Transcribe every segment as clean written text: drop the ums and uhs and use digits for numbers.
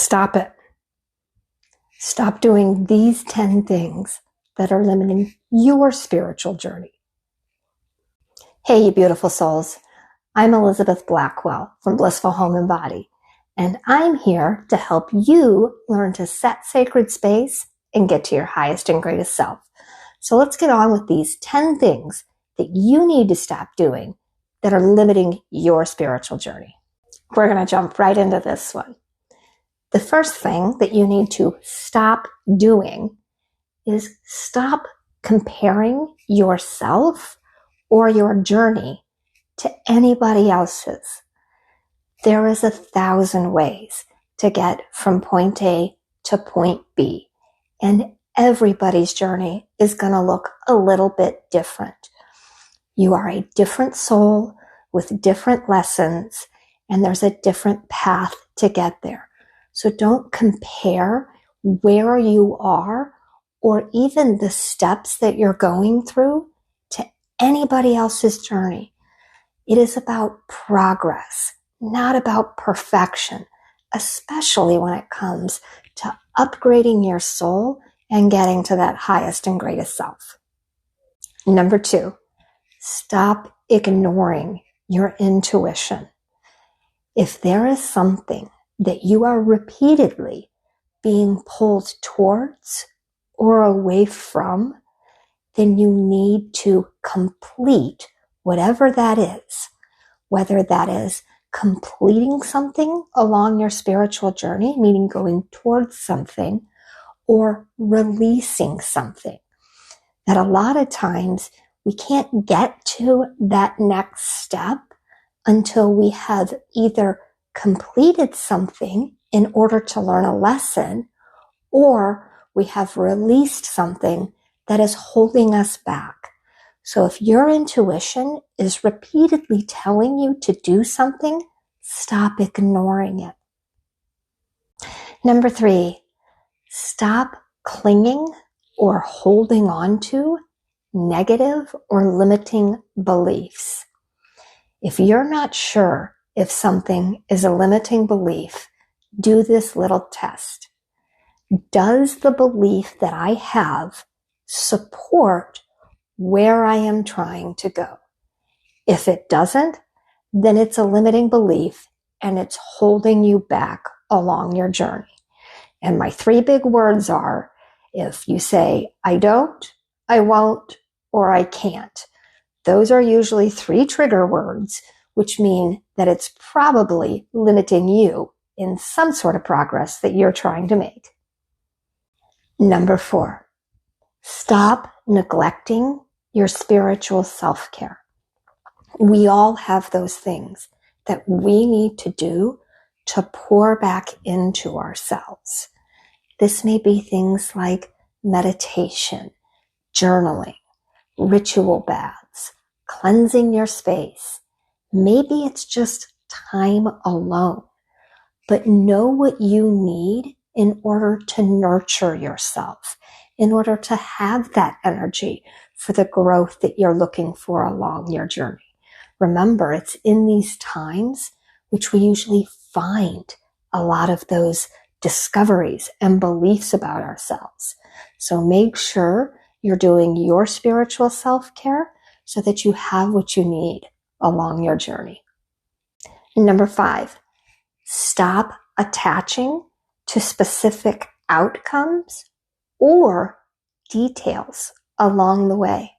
Stop it. Stop doing these 10 things that are limiting your spiritual journey. Hey, you beautiful souls. I'm Elizabeth Blackwell from Blissful Home and Body, and I'm here to help you learn to set sacred space and get to your highest and greatest self. So let's get on with these 10 things that you need to stop doing that are limiting your spiritual journey. We're going to jump right into this one. The first thing that you need to stop doing is stop comparing yourself or your journey to anybody else's. There is 1,000 ways to get from point A to point B, and everybody's journey is going to look a little bit different. You are a different soul with different lessons, and there's a different path to get there. So don't compare where you are or even the steps that you're going through to anybody else's journey. It is about progress, not about perfection, especially when it comes to upgrading your soul and getting to that highest and greatest self. Number 2, stop ignoring your intuition. If there is something that you are repeatedly being pulled towards or away from, then you need to complete whatever that is, whether that is completing something along your spiritual journey, meaning going towards something, or releasing something. That a lot of times we can't get to that next step until we have either completed something in order to learn a lesson, or we have released something that is holding us back. So if your intuition is repeatedly telling you to do something, stop ignoring it. Number 3, stop clinging or holding on to negative or limiting beliefs. If you're not sure if something is a limiting belief, do this little test. Does the belief that I have support where I am trying to go? If it doesn't, then it's a limiting belief and it's holding you back along your journey. And my 3 big words are, if you say, I don't, I won't, or I can't. Those are usually 3 trigger words, which mean that it's probably limiting you in some sort of progress that you're trying to make. Number 4, stop neglecting your spiritual self-care. We all have those things that we need to do to pour back into ourselves. This may be things like meditation, journaling, ritual baths, cleansing your space. Maybe it's just time alone, but know what you need in order to nurture yourself, in order to have that energy for the growth that you're looking for along your journey. Remember, it's in these times which we usually find a lot of those discoveries and beliefs about ourselves. So make sure you're doing your spiritual self-care so that you have what you need along your journey. Number 5, stop attaching to specific outcomes or details along the way.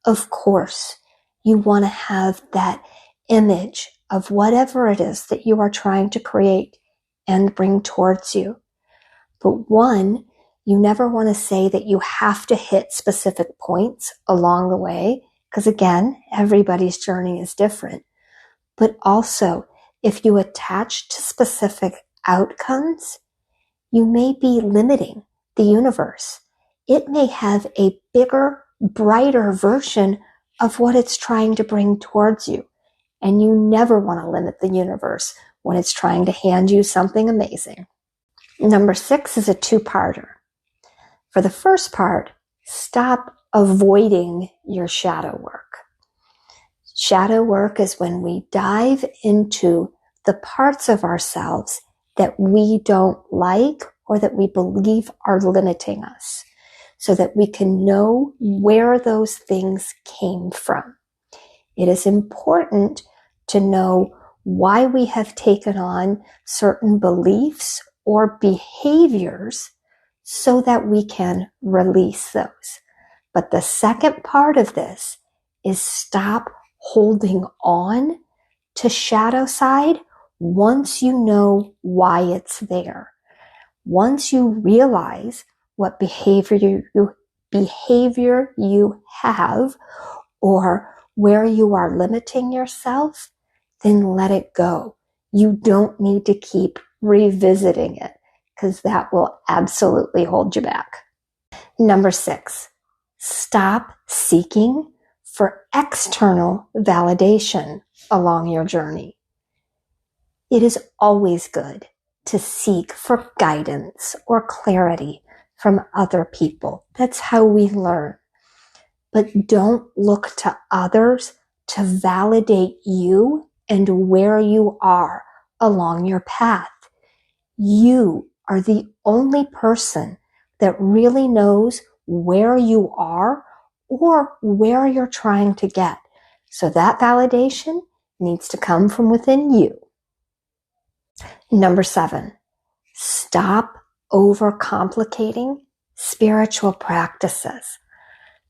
Of course, you want to have that image of whatever it is that you are trying to create and bring towards you. But one, you never want to say that you have to hit specific points along the way, because again, everybody's journey is different. But also, if you attach to specific outcomes, you may be limiting the universe. It may have a bigger, brighter version of what it's trying to bring towards you. And you never want to limit the universe when it's trying to hand you something amazing. Number 6 is a 2-parter. For the first part, stop avoiding your shadow work. Shadow work is when we dive into the parts of ourselves that we don't like or that we believe are limiting us, so that we can know where those things came from. It is important to know why we have taken on certain beliefs or behaviors so that we can release those. But the second part of this is stop holding on to shadow side once you know why it's there. Once you realize what behavior you have or where you are limiting yourself, then let it go. You don't need to keep revisiting it because that will absolutely hold you back. Number 6, stop seeking for external validation along your journey. It is always good to seek for guidance or clarity from other people. That's how we learn. But don't look to others to validate you and where you are along your path. You are the only person that really knows where you are or where you're trying to get. So that validation needs to come from within you. Number 7, stop overcomplicating spiritual practices.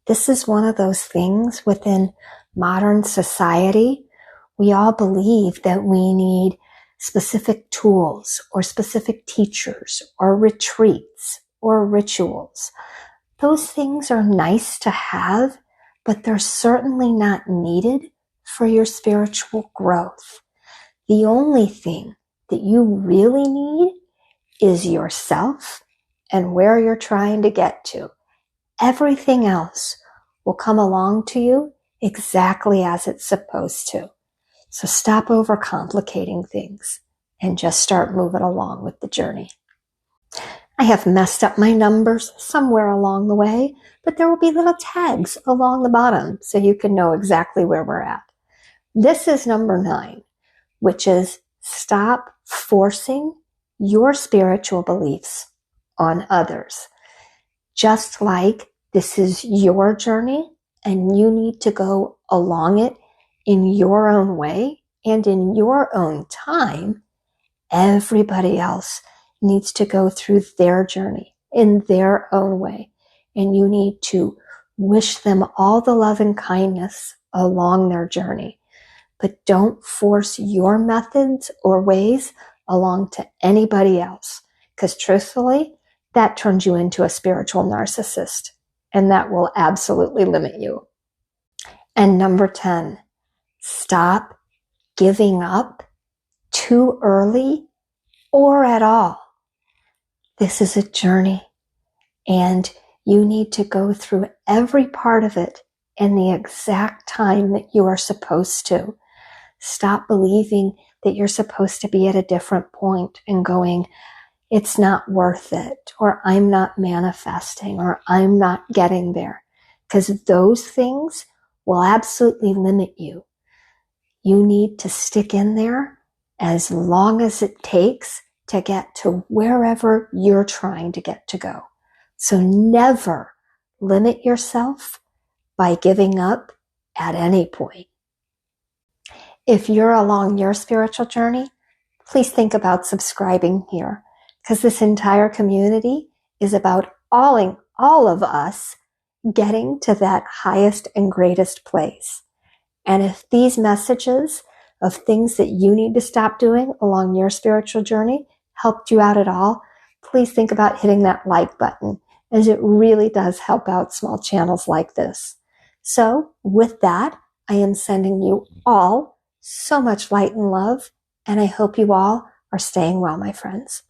This is one of those things within modern society. We all believe that we need specific tools or specific teachers or retreats or rituals. Those things are nice to have, but they're certainly not needed for your spiritual growth. The only thing that you really need is yourself and where you're trying to get to. Everything else will come along to you exactly as it's supposed to. So stop overcomplicating things and just start moving along with the journey. I have messed up my numbers somewhere along the way, but there will be little tags along the bottom so you can know exactly where we're at. This is number 9, which is stop forcing your spiritual beliefs on others. Just like this is your journey and you need to go along it in your own way and in your own time, everybody else needs to go through their journey in their own way. And you need to wish them all the love and kindness along their journey. But don't force your methods or ways along to anybody else. Because truthfully, that turns you into a spiritual narcissist. And that will absolutely limit you. And number 10, stop giving up too early or at all. This is a journey, and you need to go through every part of it in the exact time that you are supposed to. Stop believing that you're supposed to be at a different point and going, it's not worth it, or I'm not manifesting, or I'm not getting there. Because those things will absolutely limit you. You need to stick in there as long as it takes to get to wherever you're trying to get to go. So never limit yourself by giving up at any point. If you're along your spiritual journey, please think about subscribing here, because this entire community is about all of us getting to that highest and greatest place. And if these messages of things that you need to stop doing along your spiritual journey helped you out at all, please think about hitting that like button, as it really does help out small channels like this. So with that, I am sending you all so much light and love, and I hope you all are staying well, my friends.